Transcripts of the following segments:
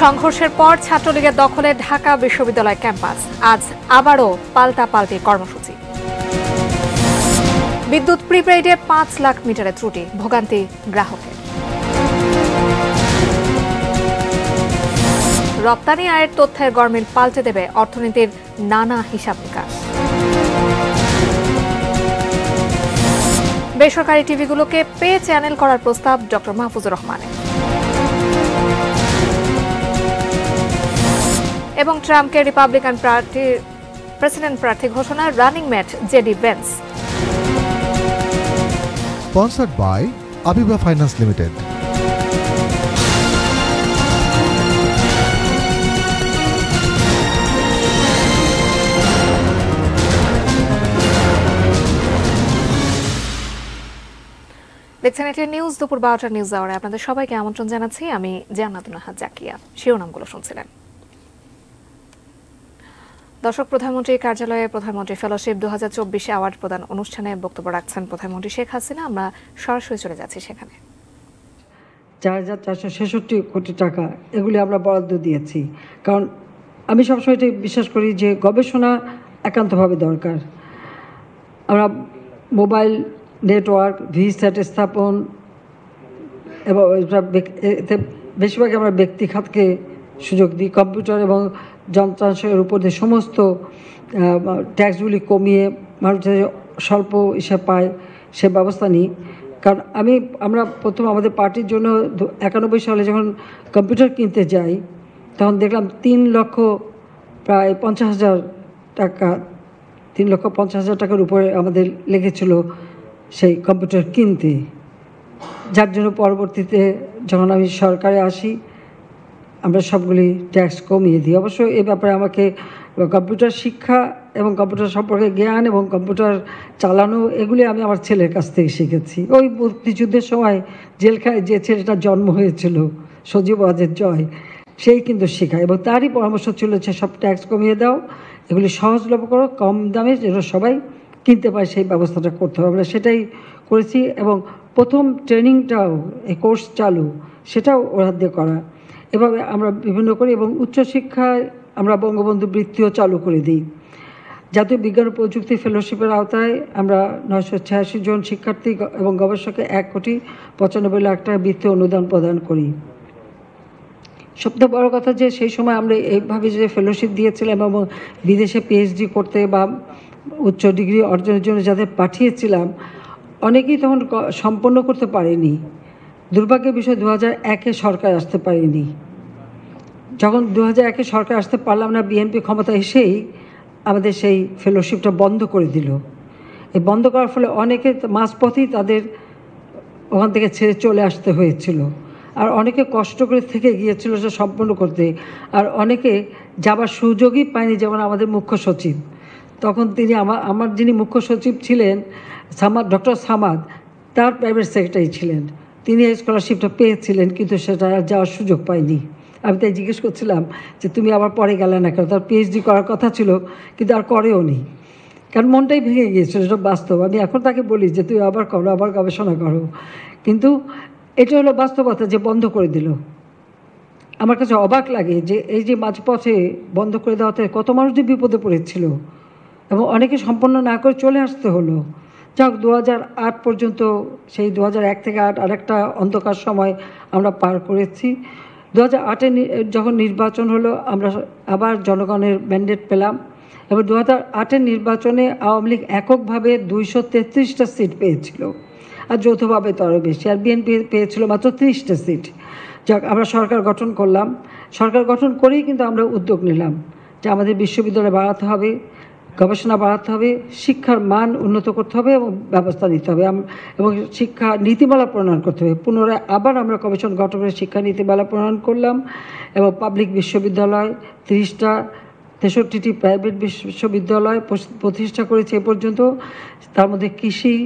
সংঘর্ষের পর ছাত্রলীগের দখলে ঢাকা বিশ্ববিদ্যালয় ক্যাম্পাস, আজ আবারও পাল্টাপাল্টি কর্মসূচি। বিদ্যুৎ প্রিপেইডে ৫ লাখ মিটারের ত্রুটি, ভোগান্তি গ্রাহকের। রপ্তানি আয়ের তথ্যের গরমিল পাল্টে দেবে অর্থনীতির নানা হিসাব নিকাশ। বেসরকারি টিভিগুলোকে পে চ্যানেল করার প্রস্তাব ডক্টর মাহফুজুর রহমানের। এবং ট্রাম্পকে রিপাবলিকান পার্টির প্রেসিডেন্ট প্রার্থী ঘোষণা, running mate JD veins. Sponsored by Abiba Finance Limited. দেখছেন এটি নিউজ, দুপুর 12টার নিউজ আওয়ারে আপনাদের সবাইকে আমন্ত্রণ জানাচ্ছি। আমি জান্নাতুন নাহার জাকিয়া। শিরোনামগুলো শুনছিলেন। দর্শক, প্রধানমন্ত্রীর কার্যালয়ে প্রধানমন্ত্রী ফেলোশিপ 2024 অ্যাওয়ার্ড প্রদান অনুষ্ঠানে বক্তব্য রাখছেন প্রধানমন্ত্রী শেখ হাসিনা। আমরা সরাসরি চলে যাচ্ছি সেখানে। 4,466 কোটি টাকা এগুলি আমরা বরাদ্দ দিয়েছি, কারণ আমি সবসময় এটাই বিশ্বাস করি যে গবেষণা একান্তভাবে দরকার। আমরা মোবাইল নেটওয়ার্ক, ভিস্যাট স্থাপন এবং এতে বেশিরভাগ আমরা ব্যক্তি খাতকে সুযোগ দিই। কম্পিউটার এবং যন্ত্রাংশের উপর দিয়ে সমস্ত ট্যাক্সগুলি কমিয়ে মানুষ স্বল্প হিসেবে পায় সে ব্যবস্থা নিই। কারণ আমরা প্রথম আমাদের পার্টির জন্য 91 সালে যখন কম্পিউটার কিনতে যাই, তখন দেখলাম 3,50,000 টাকা, 3,50,000 টাকার উপরে আমাদের লেগেছিল সেই কম্পিউটার কিনতে। যার জন্য পরবর্তীতে যখন আমি সরকারে আসি, আমরা সবগুলি ট্যাক্স কমিয়ে দিই। অবশ্য এই ব্যাপারে আমাকে কম্পিউটার শিক্ষা এবং কম্পিউটার সম্পর্কে জ্ঞান এবং কম্পিউটার চালানো এগুলি আমি আমার ছেলের কাছ থেকে শিখেছি। ওই মুক্তিযুদ্ধের সময় জেলখানায় যে ছেলেটা জন্ম হয়েছিল, সজীব ওয়াজেদ জয়, সেই কিন্তু শেখায় এবং তারই পরামর্শ ছিল যে সব ট্যাক্স কমিয়ে দাও, এগুলি সহজলভ্য করো, কম দামে যেন সবাই কিনতে পারে সেই ব্যবস্থাটা করতে হবে। আমরা সেটাই করেছি এবং প্রথম ট্রেনিংটাও, এই কোর্স চালু, সেটাও ওরা দিয়ে করা। এভাবে আমরা বিভিন্ন করি এবং উচ্চশিক্ষায় আমরা বঙ্গবন্ধু বৃত্তিও চালু করে দিই। জাতীয় বিজ্ঞান ও প্রযুক্তি ফেলোশিপের আওতায় আমরা 986 জন শিক্ষার্থী এবং গবেষককে 1,95,00,000 টাকা বৃত্তি অনুদান প্রদান করি। সবথেকে বড় কথা যে সেই সময় আমরা এইভাবে যে ফেলোশিপ দিয়েছিলাম এবং বিদেশে পিএইচডি করতে বা উচ্চ ডিগ্রি অর্জনের জন্য যাদের পাঠিয়েছিলাম, অনেকেই তখন সম্পন্ন করতে পারেনি। দুর্ভাগ্যের বিষয় 2001-এ সরকার আসতে পারেনি। যখন 2001-এ সরকার আসতে পারলাম না, বিএনপি ক্ষমতা এসেই আমাদের সেই ফেলোশিপটা বন্ধ করে দিল। এই বন্ধ করার ফলে অনেকে মাঝপথেই তাদের ওখান থেকে ছেড়ে চলে আসতে হয়েছিল, আর অনেকে কষ্ট করে থেকে গিয়েছিল সে সম্পন্ন করতে, আর অনেকে যাবার সুযোগই পায়নি। যেমন আমাদের মুখ্য সচিব, তখন তিনি আমার যিনি মুখ্য সচিব ছিলেন ডক্টর সামাদ, তার প্রাইভেট সেক্রেটারি ছিলেন। তিনি এই স্কলারশিপটা পেয়েছিলেন, কিন্তু সেটা যাওয়ার সুযোগ পায়নি। আমি তাই জিজ্ঞেস করছিলাম যে তুমি আবার পরে গেলে না কেন? তার পিএইচডি করার কথা ছিল, কিন্তু আর করেও নি, কারণ মনটাই ভেঙে গিয়েছিল। এটা বাস্তব। আমি এখন তাকে বলি যে তুই আবার করো, আবার গবেষণা করো, কিন্তু এটা হলো বাস্তবতা যে বন্ধ করে দিল। আমার কাছে অবাক লাগে যে এই যে মাঝপথে বন্ধ করে দেওয়াতে কত মানুষ যে বিপদে পড়েছিল এবং অনেকে সম্পন্ন না করে চলে আসতে হলো। যাক, 2008 পর্যন্ত, সেই 2001 থেকে 8 আরেকটা অন্ধকার সময় আমরা পার করেছি। 2008-এ যখন নির্বাচন হলো, আমরা আবার জনগণের ম্যান্ডেট পেলাম এবং 2008-এর নির্বাচনে আওয়ামী লীগ এককভাবে 233টা সিট পেয়েছিল, আর যৌথভাবে তো আরও বেশি, আর বিএনপি পেয়েছিল মাত্র 30টা সিট। যাক, আমরা সরকার গঠন করলাম। সরকার গঠন করেই কিন্তু আমরা উদ্যোগ নিলাম যে আমাদের বিশ্ববিদ্যালয় বাড়াতে হবে, গবেষণা বাড়াতে হবে, শিক্ষার মান উন্নত করতে হবে এবং ব্যবস্থা নিতে হবে এবং শিক্ষা নীতিমালা প্রণয়ন করতে হবে। পুনরায় আবার আমরা কমিশন গঠন করে শিক্ষা নীতিমালা প্রণয়ন করলাম এবং পাবলিক বিশ্ববিদ্যালয় 30টা, 63টি প্রাইভেট বিশ্ববিদ্যালয় প্রতিষ্ঠা করেছে এ পর্যন্ত। তার মধ্যে কৃষি,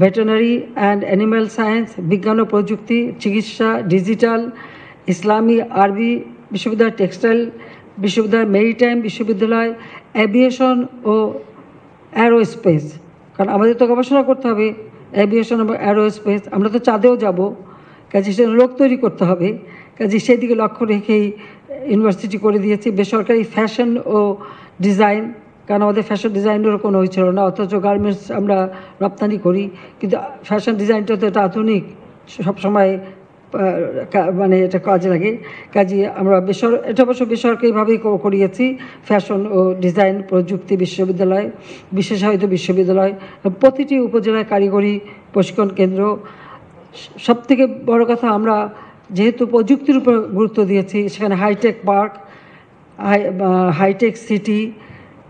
ভেটেরিনারি অ্যান্ড অ্যানিম্যাল সায়েন্স, বিজ্ঞান ও প্রযুক্তি, চিকিৎসা, ডিজিটাল, ইসলামী আরবি বিশ্ববিদ্যালয়, টেক্সটাইল বিশ্ববিদ্যালয়, মেরিটাইম বিশ্ববিদ্যালয়, অ্যাভিয়েশন ও অ্যারোস্পেস। কারণ আমাদের তো গবেষণা করতে হবে অ্যাভিয়েশন এবং অ্যারোস্পেস। আমরা তো চাঁদেও যাব, কাজে সেটা লোক তৈরি করতে হবে, কাজে সেদিকে লক্ষ্য রেখেই ইউনিভার্সিটি করে দিয়েছি। বেসরকারি ফ্যাশন ও ডিজাইন, কারণ আমাদের ফ্যাশন ডিজাইনেরও কোনো ছিল না, অথচ গার্মেন্টস আমরা রপ্তানি করি, কিন্তু ফ্যাশন ডিজাইনটা তো এটা আধুনিক, সবসময় মানে এটা কাজে লাগে। কাজে আমরা এটা অবশ্য বেসরকারিভাবেই করিয়েছি। ফ্যাশন ও ডিজাইন প্রযুক্তি বিশ্ববিদ্যালয়, বিশেষায়িত বিশ্ববিদ্যালয়, প্রতিটি উপজেলায় কারিগরি প্রশিক্ষণ কেন্দ্র। সবথেকে বড় কথা, আমরা যেহেতু প্রযুক্তির উপর গুরুত্ব দিয়েছি, সেখানে হাইটেক পার্ক, হাইটেক সিটি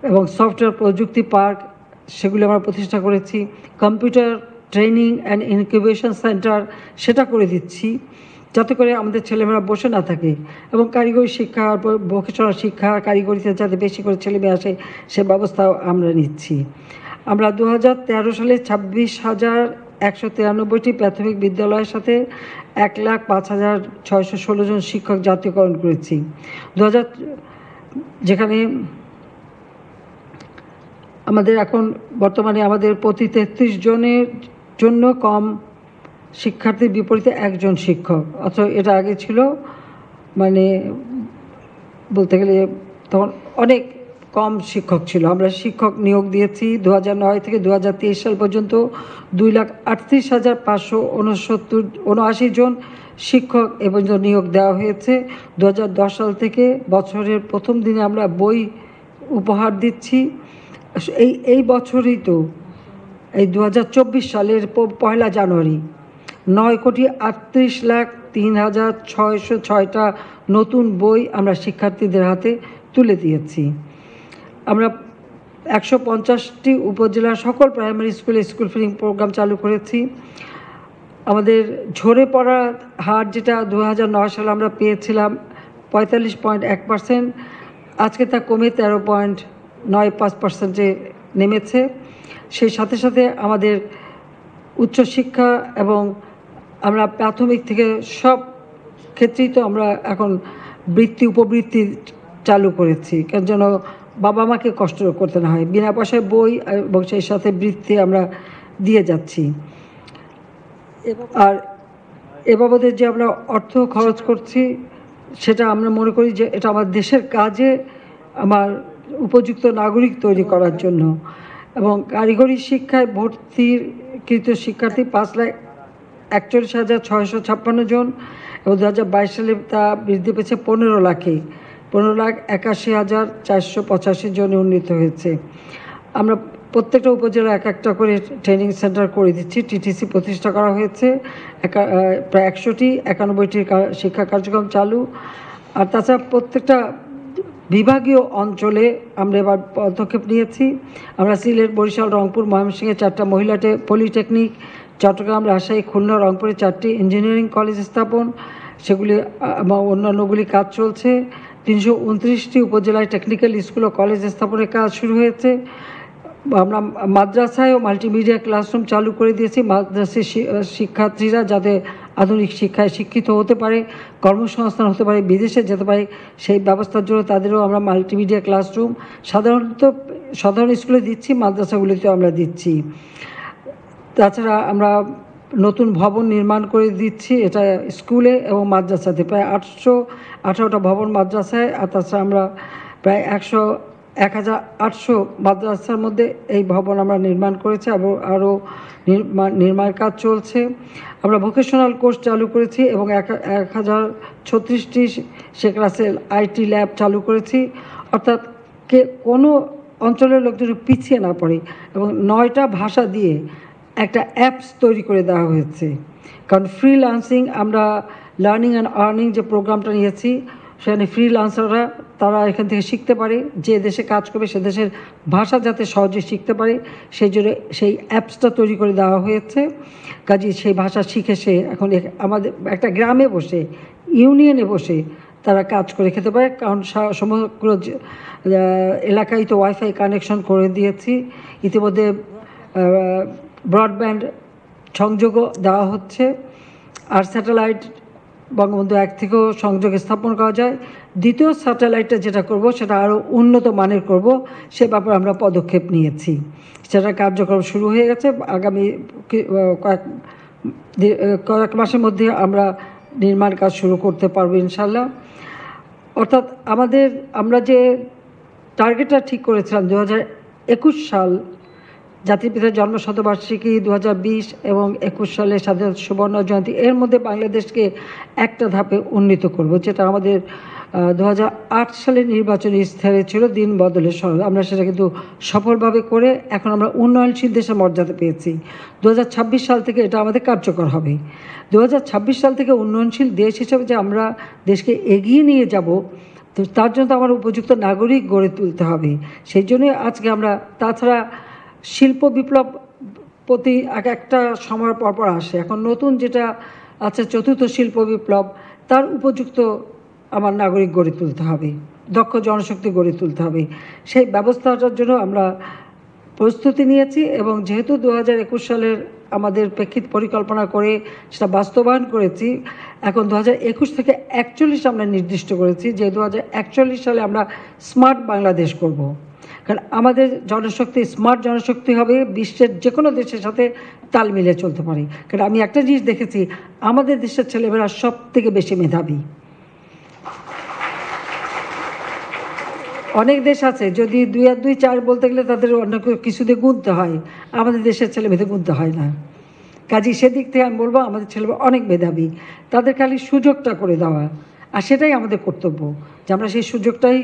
এবং সফটওয়্যার প্রযুক্তি পার্ক সেগুলি আমরা প্রতিষ্ঠা করেছি। Computer training and incubation centre সেটা করে দিচ্ছি, যাতে করে আমাদের ছেলেমেয়েরা বসে না থাকে, এবং কারিগরি শিক্ষা, ভোকেশনাল শিক্ষা, কারিগরিতে যাতে বেশি করে ছেলেমেয়ে আসে সে ব্যবস্থাও আমরা নিচ্ছি। আমরা 2013 সালে 26,193টি প্রাথমিক বিদ্যালয়ের সাথে 1,05,616 জন শিক্ষক জাতীয়করণ করেছি। যেখানে আমাদের এখন বর্তমানে আমাদের প্রতি 33 জনের জন্য কম শিক্ষার্থীর বিপরীতে একজন শিক্ষক, অথচ এটা আগে ছিল মানে বলতে গেলে তখন অনেক কম শিক্ষক ছিল। আমরা শিক্ষক নিয়োগ দিয়েছি 2009 থেকে 2023 সাল পর্যন্ত 2,38,579 জন শিক্ষক এ পর্যন্ত নিয়োগ দেওয়া হয়েছে। 2010 সাল থেকে বছরের প্রথম দিনে আমরা বই উপহার দিচ্ছি। এই বছরই তো এই 2024 সালের 1 জানুয়ারি 9,38,03,606টা নতুন বই আমরা শিক্ষার্থীদের হাতে তুলে দিয়েছি। আমরা 150টি উপজেলার সকল প্রাইমারি স্কুলে স্কুল ফিডিং প্রোগ্রাম চালু করেছি। আমাদের ঝরে পড়ার হার, যেটা 2009 সালে আমরা পেয়েছিলাম 45.1%, আজকে তা কমে 13.95%-এ নেমেছে। সেই সাথে সাথে আমাদের উচ্চশিক্ষা এবং আমরা প্রাথমিক থেকে সব ক্ষেত্রেই তো আমরা এখন উপবৃত্তি চালু করেছি, কেন যেন বাবা মাকে কষ্ট করতে না হয়। বিনা পয়সায় বই এবং সেই সাথে বৃত্তি আমরা দিয়ে যাচ্ছি। আর এ বাবদে যে আমরা অর্থ খরচ করছি, সেটা আমরা মনে করি যে এটা আমার দেশের কাজে, আমার উপযুক্ত নাগরিক তৈরি করার জন্য। এবং কারিগরি শিক্ষায় ভর্তিকৃত শিক্ষার্থী 5,41,656 জন, এবং 2022 সালে তা বৃদ্ধি পেয়েছে 15 লাখে, 15,81,485 জনে উন্নীত হয়েছে। আমরা প্রত্যেকটা উপজেলা একটা করে ট্রেনিং সেন্টার করে দিচ্ছি। টিটিসি প্রতিষ্ঠা করা হয়েছে, প্রায় 100টি, 91টির শিক্ষা কার্যক্রম চালু। আর তাছাড়া প্রত্যেকটা বিভাগীয় অঞ্চলে আমরা এবার পদক্ষেপ নিয়েছি। আমরা সিলেট, বরিশাল, রংপুর, ময়মনসিংহে 4টা মহিলা পলিটেকনিক, চট্টগ্রাম, রাজশাহী, খুলনা, রংপুরে 4টি ইঞ্জিনিয়ারিং কলেজ স্থাপন, সেগুলি অন্যান্যগুলি কাজ চলছে। 329টি উপজেলায় টেকনিক্যাল স্কুল ও কলেজ স্থাপনের কাজ শুরু হয়েছে। আমরা মাদ্রাসায় ও মাল্টিমিডিয়া ক্লাসরুম চালু করে দিয়েছি। মাদ্রাসার শিক্ষার্থীরা যাতে আধুনিক শিক্ষায় শিক্ষিত হতে পারে, কর্মসংস্থান হতে পারে, বিদেশে যেতে পারে, সেই ব্যবস্থার জন্য তাদেরও আমরা মাল্টিমিডিয়া ক্লাসরুম সাধারণ স্কুলে দিচ্ছি, মাদ্রাসাগুলিতেও আমরা দিচ্ছি। তাছাড়া আমরা নতুন ভবন নির্মাণ করে দিচ্ছি, এটা স্কুলে এবং মাদ্রাসাতে প্রায় 818টা ভবন মাদ্রাসায়। আর তাছাড়া আমরা প্রায় 1,800 মাদ্রাসার মধ্যে এই ভবন আমরা নির্মাণ করেছি, এবং আরও নির্মাণ কাজ চলছে। আমরা ভোকেশনাল কোর্স চালু করেছি এবং 1,036টি শেখ রাসেল আইটি ল্যাব চালু করেছি, অর্থাৎ কোনো অঞ্চলের লোকজন পিছিয়ে না পড়ে। এবং 9টা ভাষা দিয়ে একটা অ্যাপস তৈরি করে দেওয়া হয়েছে, কারণ ফ্রিল্যান্সিং, আমরা লার্নিং অ্যান্ড আর্নিং যে প্রোগ্রামটা নিয়েছি, সেখানে ফ্রিল্যান্সাররা তারা এখান থেকে শিখতে পারে, যে দেশে কাজ করবে সে দেশের ভাষা যাতে সহজে শিখতে পারে, সেই জন্য সেই অ্যাপসটা তৈরি করে দেওয়া হয়েছে। কাজেই সেই ভাষা শিখে সে এখন আমাদের একটা গ্রামে বসে, ইউনিয়নে বসে তারা কাজ করে খেতে পারে, কারণ সমগ্র এলাকায় তো ওয়াইফাই কানেকশন করে দিয়েছি। ইতিমধ্যে ব্রডব্যান্ড সংযোগও দেওয়া হচ্ছে, আর স্যাটেলাইট বঙ্গবন্ধু 1 থেকেও সংযোগ স্থাপন করা যায়। দ্বিতীয় স্যাটেলাইটটা যেটা করব সেটা আরও উন্নত মানের করব, সে ব্যাপারে আমরা পদক্ষেপ নিয়েছি, সেটা কার্যক্রম শুরু হয়ে গেছে। আগামী কয়েক মাসের মধ্যে আমরা নির্মাণ কাজ শুরু করতে পারবো ইনশাল্লাহ। অর্থাৎ আমরা যে টার্গেটটা ঠিক করেছিলাম 2021 সাল জাতির পিতার জন্মশতবার্ষিকী, 2020 এবং 21 সালের স্বাধীনতা সুবর্ণ জয়ন্তী, এর মধ্যে বাংলাদেশকে একটা ধাপে উন্নীত করব, যেটা আমাদের 2008 সালের নির্বাচনী ইস্তেহারে ছিল দিন বদলের সনদ। আমরা সেটা কিন্তু সফলভাবে করে এখন আমরা উন্নয়নশীল দেশের মর্যাদা পেয়েছি। 2026 সাল থেকে এটা আমাদের কার্যকর হবে। 2026 সাল থেকে উন্নয়নশীল দেশ হিসেবে যে আমরা দেশকে এগিয়ে নিয়ে যাব, তো তার জন্য তো আমার উপযুক্ত নাগরিক গড়ে তুলতে হবে। সেই জন্যই আজকে আমরা, তাছাড়া শিল্প বিপ্লব প্রতি একটা সময় পরপর আসে। এখন নতুন যেটা আছে চতুর্থ শিল্প বিপ্লব, তার উপযুক্ত আমার নাগরিক গড়ে তুলতে হবে, দক্ষ জনশক্তি গড়ে তুলতে হবে। সেই ব্যবস্থাটার জন্য আমরা প্রস্তুতি নিয়েছি এবং যেহেতু 2021 সালের আমাদের প্রেক্ষিত পরিকল্পনা করে সেটা বাস্তবায়ন করেছি, এখন 2021 থেকে 41 আমরা নির্দিষ্ট করেছি যে 2041 সালে আমরা স্মার্ট বাংলাদেশ করব। কারণ আমাদের জনশক্তি স্মার্ট জনশক্তি হবে, বিশ্বের যে কোনো দেশের সাথে তাল মিলিয়ে চলতে পারে। কারণ আমি একটা জিনিস দেখেছি, আমাদের দেশের ছেলেমেয়েরা সব থেকে বেশি মেধাবী। অনেক দেশ আছে যদি 2 আর 2 4 বলতে গেলে তাদের অন্য কিছু দিয়ে গুনতে হয়, আমাদের দেশের ছেলেমেয়েদের গুনতে হয় না। কাজেই সেদিক থেকে আমি বলবো আমাদের ছেলেমেয়েরা অনেক মেধাবী, তাদের খালি সুযোগটা করে দেওয়া, আর সেটাই আমাদের কর্তব্য যে আমরা সেই সুযোগটাই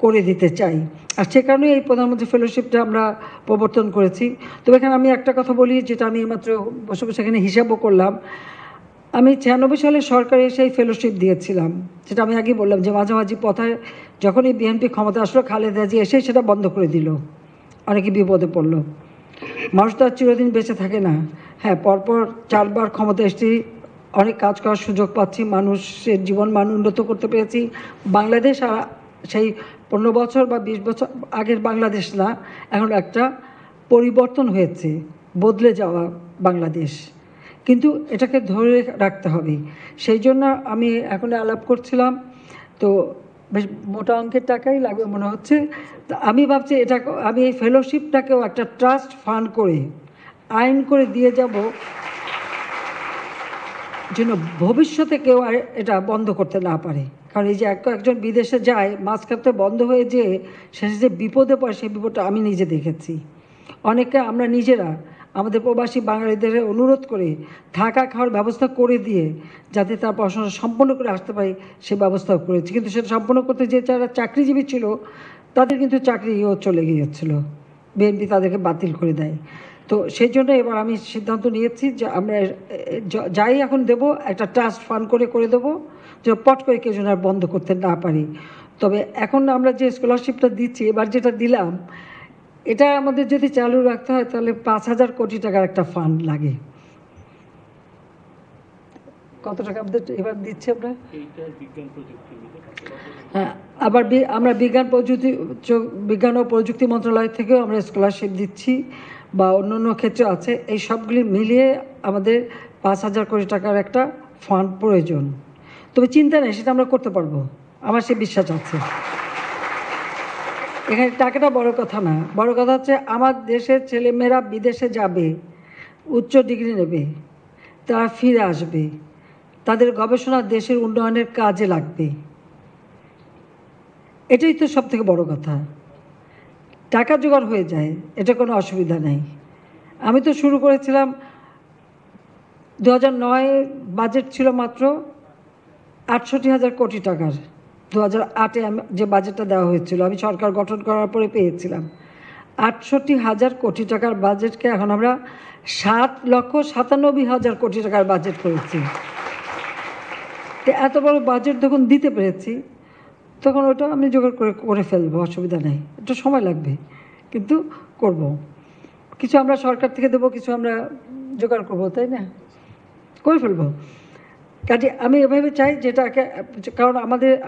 করে দিতে চাই। আর সে কারণে এই প্রধানমন্ত্রী ফেলোশিপটা আমরা প্রবর্তন করেছি। তবে এখানে আমি একটা কথা বলি, যেটা আমি মাত্র বসে বসে এখানে হিসাবও করলাম। আমি 96 সালে সরকারে সেই ফেলোশিপ দিয়েছিলাম, যেটা আমি আগেই বললাম যে মাঝামাঝি পথায় যখনই বিএনপি ক্ষমতা আসলো, খালেদা জিয়া এসে সেটা বন্ধ করে দিল, অনেকে বিপদে পড়লো। মানুষ তো আর চিরদিন বেঁচে থাকে না। হ্যাঁ, পরপর 4 বার ক্ষমতা এসেছি, অনেক কাজ করার সুযোগ পাচ্ছি, মানুষের জীবন মান উন্নত করতে পেরেছি। বাংলাদেশ আর সেই 15 বছর বা 20 বছর আগের বাংলাদেশ না, এখন একটা পরিবর্তন হয়েছে, বদলে যাওয়া বাংলাদেশ, কিন্তু এটাকে ধরে রাখতে হবে। সেই জন্য আমি এখন আলাপ করছিলাম, তো বেশ মোটা অঙ্কের টাকাই লাগবে মনে হচ্ছে। তো আমি ভাবছি এটা আমি এই ফেলোশিপটাকেও একটা ট্রাস্ট ফান্ড করে আইন করে দিয়ে যাব, যেন ভবিষ্যতে কেউ আর এটা বন্ধ করতে না পারে। কারণ এই যে একজন বিদেশে যায়, মাঝখানে বন্ধ হয়ে যেয়ে শেষে যে বিপদে পড়ে, সেই বিপদটা আমি নিজে দেখেছি। অনেকে আমরা নিজেরা আমাদের প্রবাসী বাঙালিদের অনুরোধ করে থাকা খাওয়ার ব্যবস্থা করে দিয়ে যাতে তার পড়াশোনা সম্পন্ন করে আসতে পারে সে ব্যবস্থাও করেছি, কিন্তু সেটা সম্পন্ন করতে যে যারা চাকরিজীবী ছিল তাদের কিন্তু চাকরিও চলে গিয়েছিল, বিএনপি তাদেরকে বাতিল করে দেয়। তো সেই জন্য এবার আমি সিদ্ধান্ত নিয়েছি যে আমরা যাই এখন দেব একটা ট্রাস্ট ফান্ড করে দেবো, যে পট করে কেউ যেন আর বন্ধ করতে না পারি। তবে এখন আমরা যে স্কলারশিপটা দিচ্ছি, এবার যেটা দিলাম, এটা আমাদের যদি চালু রাখতে হয় তাহলে 5,000 কোটি টাকার একটা ফান্ড লাগে। কত টাকা আমাদের এবার দিচ্ছি আমরা? হ্যাঁ, আবার আমরা বিজ্ঞান ও প্রযুক্তি মন্ত্রণালয় থেকেও আমরা স্কলারশিপ দিচ্ছি, বা অন্য অন্য ক্ষেত্রে আছে। এই সবগুলি মিলিয়ে আমাদের 5,000 কোটি টাকার একটা ফান্ড প্রয়োজন। তবে চিন্তা নেই, সেটা আমরা করতে পারবো, আমার সে বিশ্বাস আছে। এখানে টাকাটা বড় কথা না, বড় কথা হচ্ছে আমার দেশের ছেলেমেয়েরা বিদেশে যাবে, উচ্চ ডিগ্রি নেবে, তারা ফিরে আসবে, তাদের গবেষণা দেশের উন্নয়নের কাজে লাগবে। এটাই তো সব থেকে বড় কথা। টাকা জোগাড় হয়ে যায়, এটা কোনো অসুবিধা নেই। আমি তো শুরু করেছিলাম 2009 বাজেট ছিল মাত্র 68,000 কোটি টাকার। 2008-এ যে বাজেটটা দেওয়া হয়েছিল, আমি সরকার গঠন করার পরে পেয়েছিলাম 68,000 কোটি টাকার বাজেটকে এখন আমরা 7,97,000 কোটি টাকার বাজেট করেছি। তো এত বড় বাজেট যখন দিতে পেরেছি, তখন ওটা আমি জোগাড় করে ফেলবো, অসুবিধা নেই। একটু সময় লাগবে, কিন্তু করব। কিছু আমরা সরকার থেকে দেবো, কিছু আমরা জোগাড় করবো, তাই না? করে ফেলবো। কাজে আমি এভাবে চাই যেটাকে, কারণ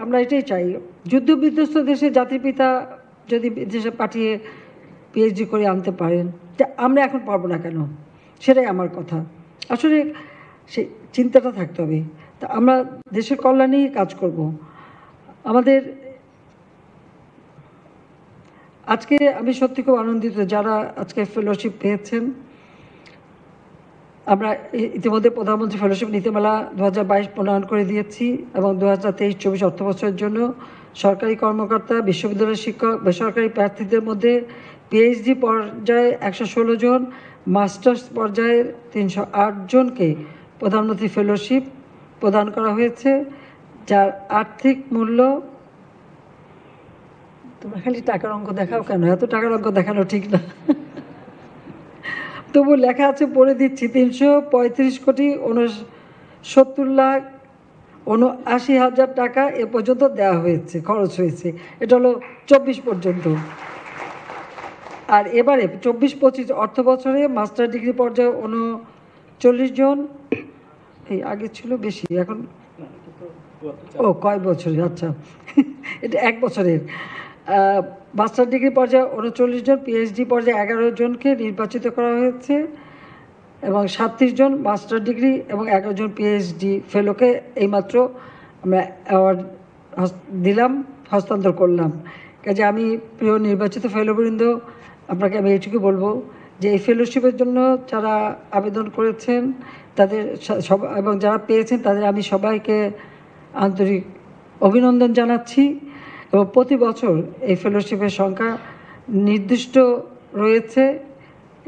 আমরা এটাই চাই, যুদ্ধ বিধ্বস্ত দেশে জাতির পিতা যদি দেশে পাঠিয়ে পিএইচডি করে আনতে পারেন, তা আমরা এখন পারবো না কেন? সেটাই আমার কথা। আসলে সেই চিন্তাটা থাকতে হবে। তা আমরা দেশের কল্যাণেই কাজ করব। আমাদের আজকে আমি সত্যি খুব আনন্দিত যারা আজকে ফেলোশিপ পেয়েছেন। আমরা ইতিমধ্যে প্রধানমন্ত্রী ফেলোশিপ নীতিমালা 2022 প্রণয়ন করে দিয়েছি এবং 2023-24 অর্থবছরের জন্য সরকারি কর্মকর্তা, বিশ্ববিদ্যালয়ের শিক্ষক, বেসরকারি প্রার্থীদের মধ্যে পিএইচডি পর্যায়ে 116 জন, মাস্টার্স পর্যায়ে 308 জনকে প্রধানমন্ত্রী ফেলোশিপ প্রদান করা হয়েছে, যার আর্থিক মূল্য, তোমরা খালি টাকার অঙ্ক দেখাও কেন? এত টাকার অঙ্ক দেখানো ঠিক না, তবু লেখা আছে, পড়ে দিচ্ছি। 365,70,79,80,000 টাকা এ পর্যন্ত দেওয়া হয়েছে, খরচ হয়েছে। এটা হলো 24 পর্যন্ত। আর এবারে 24-25 অর্থ বছরে মাস্টার ডিগ্রি পর্যায়ে 39 জন, এই আগে ছিল বেশি, এখন কয় বছরের, আচ্ছা এটা 1 বছরের। মাস্টার ডিগ্রি পর্যায়ে 39 জন, পিএইচডি পর্যায়ে 11 জনকে নির্বাচিত করা হয়েছে এবং 37 জন মাস্টার ডিগ্রি এবং 11 জন পিএইচডি ফেলোকে এইমাত্র আমরা অ্যাওয়ার্ড দিলাম, হস্তান্তর করলাম। কাজে আমি প্রিয় নির্বাচিত ফেলোবৃন্দ, আপনাকে আমি এইটুকু বলবো যে এই ফেলোশিপের জন্য যারা আবেদন করেছেন তাদের সব এবং যারা পেয়েছেন তাদের আমি সবাইকে আন্তরিক অভিনন্দন জানাচ্ছি। এবং প্রতি বছর এই ফেলোশিপের সংখ্যা নির্দিষ্ট রয়েছে,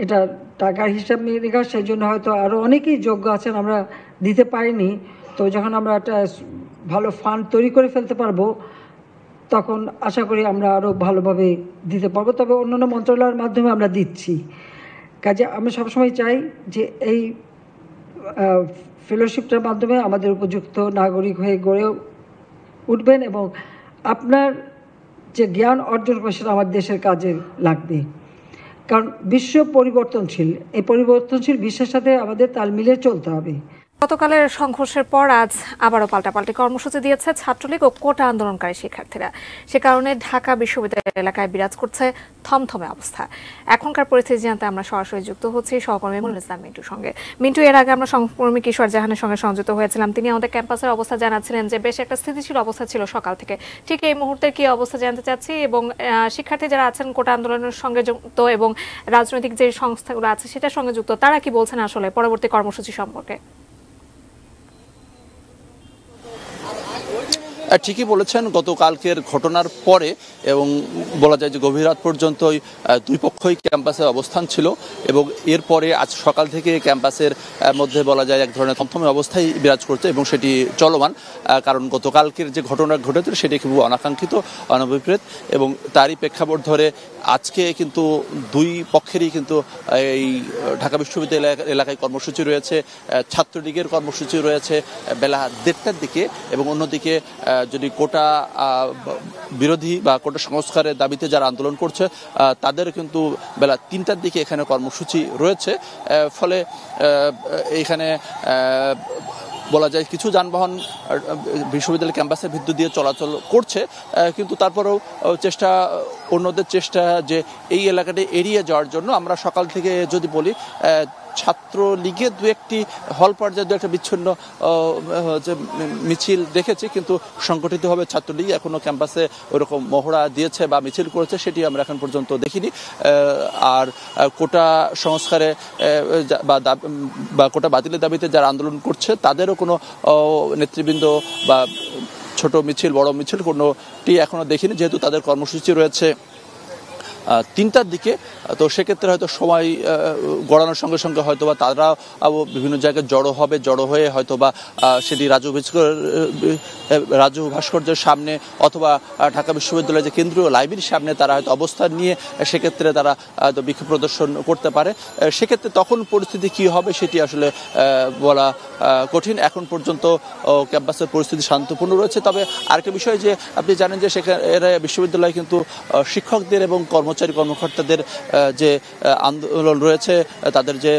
এটা টাকার হিসাব নিকাশ, সেই জন্য হয়তো আরও অনেকেই যোগ্য আছেন, আমরা দিতে পারিনি। তো যখন আমরা একটা ভালো ফান্ড তৈরি করে ফেলতে পারবো তখন আশা করি আমরা আরও ভালোভাবে দিতে পারবো, তবে অন্যান্য মন্ত্রণালয়ের মাধ্যমে আমরা দিচ্ছি। কাজে আমি সবসময় চাই যে এই ফেলোশিপটার মাধ্যমে আমাদের উপযুক্ত নাগরিক হয়ে গড়ে উঠবেন এবং আপনার যে জ্ঞান অর্জন করে সেটা আমার দেশের কাজে লাগবে। কারণ বিশ্ব পরিবর্তনশীল, এই পরিবর্তনশীল বিশ্বের সাথে আমাদের তাল মিলিয়ে চলতে হবে। গতকালের সংঘর্ষের পর আজ আবারও পাল্টাপাল্টি কর্মসূচি দিয়েছে ছাত্রলীগ ও কোটা আন্দোলনকারী শিক্ষার্থীরা। সে কারণে ঢাকা বিশ্ববিদ্যালয় এলাকায় বিরাজ করছে থমথমে অবস্থা। এখনকার পরিস্থিতি জানতে আমরা সরাসরি যুক্ত হচ্ছি সহকর্মী মুনুল ইসলাম মিন্টুর সঙ্গে। মিন্টু, এর আগে আমরা সহকর্মী কিশোর জাহানের সঙ্গে সংযুক্ত হয়েছিলাম, তিনি আমাদের ক্যাম্পাসের অবস্থা জানাচ্ছিলেন যে বেশ একটা স্থিতিশীল অবস্থা ছিল সকাল থেকে। ঠিক এই মুহূর্তে কি অবস্থা জানতে চাচ্ছি, এবং শিক্ষার্থী যারা আছেন কোটা আন্দোলনের সঙ্গে যুক্ত এবং রাজনৈতিক যে সংস্থাগুলো আছে সেটার সঙ্গে যুক্ত, তারা কি বলছেন আসলে পরবর্তী কর্মসূচি সম্পর্কে? ঠিকই বলেছেন, গতকালকের ঘটনার পরে এবং বলা যায় যে গভীর রাত পর্যন্তই দুই পক্ষই ক্যাম্পাসে অবস্থান ছিল এবং এরপরে আজ সকাল থেকে ক্যাম্পাসের মধ্যে বলা যায় এক ধরনের থমথমে অবস্থায় বিরাজ করছে এবং সেটি চলমান। কারণ গতকালকের যে ঘটনা ঘটেছিল সেটি খুব অনাকাঙ্ক্ষিত, অনভিপ্রেত এবং তারই প্রেক্ষাপট ধরে আজকে কিন্তু দুই পক্ষেরই কিন্তু এই ঢাকা বিশ্ববিদ্যালয় এলাকায় কর্মসূচি রয়েছে, ছাত্রলীগের কর্মসূচি রয়েছে বেলা 1:30টার দিকে এবং অন্যদিকে যদি কোটা বিরোধী বা কোটা সংস্কারের দাবিতে যারা আন্দোলন করছে তাদের কিন্তু বেলা 3টার দিকে এখানে কর্মসূচি রয়েছে। ফলে এখানে বলা যায় কিছু যানবাহন বিশ্ববিদ্যালয় ক্যাম্পাসের ভিতর দিয়ে চলাচল করছে, কিন্তু তারপরেও অন্যদের চেষ্টা যে এই এলাকাটি এড়িয়ে যাওয়ার জন্য। আমরা সকাল থেকে যদি বলি ছাত্রলীগের দু একটি হল পর্যায়ে দু একটা বিচ্ছিন্ন মিছিল দেখেছি, কিন্তু সংগঠিতভাবে ছাত্রলীগ এখনো ক্যাম্পাসে ওরকম মহড়া দিয়েছে বা মিছিল করেছে সেটি আমরা এখন পর্যন্ত দেখিনি। আর কোটা সংস্কারে বা কোটা বাতিলের দাবিতে যারা আন্দোলন করছে তাদেরও কোনো নেতৃবৃন্দ বা ছোট মিছিল বড় মিছিল কোনোটি এখনো দেখিনি, যেহেতু তাদের কর্মসূচি রয়েছে 3টার দিকে। তো সেক্ষেত্রে হয়তো সময় গড়ানোর সঙ্গে সঙ্গে হয়তো বা তারা বিভিন্ন জায়গায় জড়ো হয়ে হয়তো বা সেটি রাজু ভাস্কর্যের সামনে অথবা ঢাকা বিশ্ববিদ্যালয়ের যে কেন্দ্রীয় লাইব্রেরির সামনে তারা হয়তো অবস্থান নিয়ে সেক্ষেত্রে তারা হয়তো বিক্ষোভ প্রদর্শন করতে পারে। সেক্ষেত্রে তখন পরিস্থিতি কি হবে সেটি আসলে বলা কঠিন। এখন পর্যন্ত ক্যাম্পাসের পরিস্থিতি শান্তপূর্ণ রয়েছে। তবে আরেকটা বিষয় যে আপনি জানেন যে সেখানে বিশ্ববিদ্যালয় কিন্তু শিক্ষকদের এবং কর্মচারী-কর্মকর্তাদের যে আন্দোলন রয়েছে, তাদের যে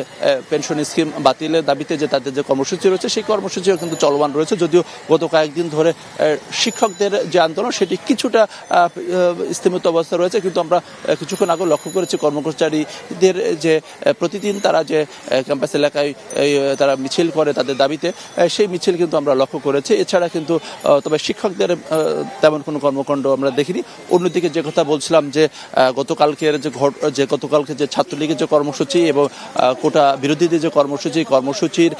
পেনশন স্কিম বাতিলের দাবিতে যে তাদের যে কর্মসূচি রয়েছে সেই কর্মসূচিও কিন্তু চলমান রয়েছে। যদিও গত কয়েকদিন ধরে শিক্ষকদের যে আন্দোলন সেটি কিছুটা স্থিমিত অবস্থা রয়েছে, কিন্তু আমরা কিছুক্ষণ আগে লক্ষ্য করেছি কর্মচারীদের যে প্রতিদিন তারা যে ক্যাম্পাস এলাকায় তারা মিছিল করে তাদের দাবিতে, সেই মিছিল কিন্তু আমরা লক্ষ্য করেছি। এছাড়া কিন্তু তবে শিক্ষকদের তেমন কোনো কর্মকাণ্ড আমরা দেখিনি। অন্যদিকে যে কথা বলছিলাম যে গত গতকালকের যে ছাত্রলীগের যে কর্মসূচি এবং কোটা বিরোধীদের যে কর্মসূচির